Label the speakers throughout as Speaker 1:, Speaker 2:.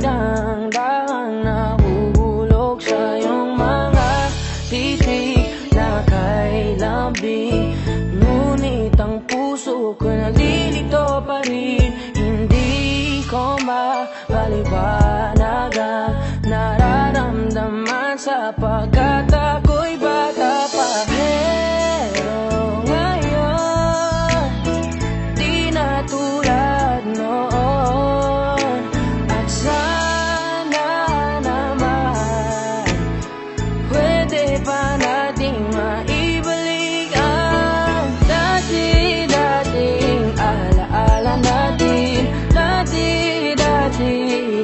Speaker 1: dang-dang nahuhulog sa iyong mga titik na kay lambing. Ngunit ang puso ko nalilito pa rin. Hindi ko mapaliwanagan nararamdaman sapagkat ako'y bata pa. Pero ngayon di na tulad noon. At sana naman pwede pa nating maibalik ang dati-dating alaala natin. Dati-dati,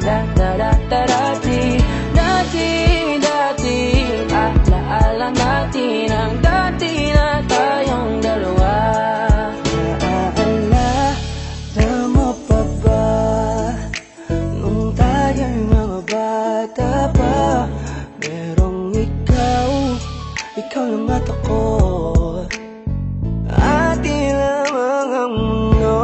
Speaker 1: da-da-da-da-dati, dati-dating alaala natin. Ang dati na tayong dalawa. Naaalala mo pa ba nung tayo'y mga bata pa? Merong ikaw naman ako, atin lamang ang mundo.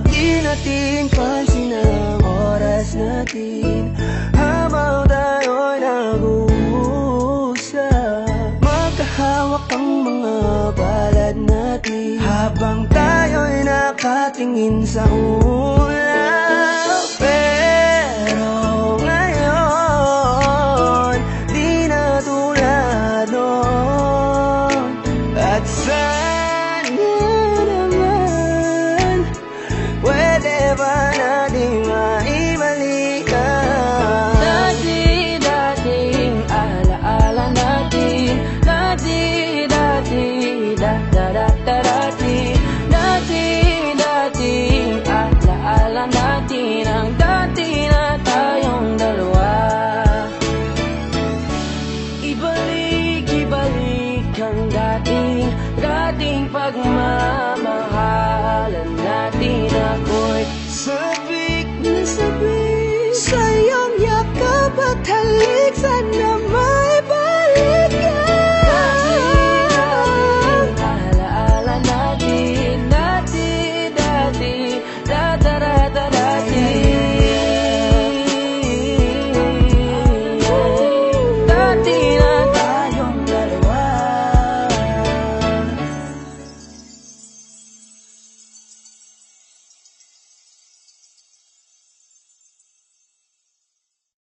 Speaker 1: Di natin pansin ang oras natin habang tayo'y nag-uusap. Magkahawak ang mga balad natin habang tayo'y nakatingin sa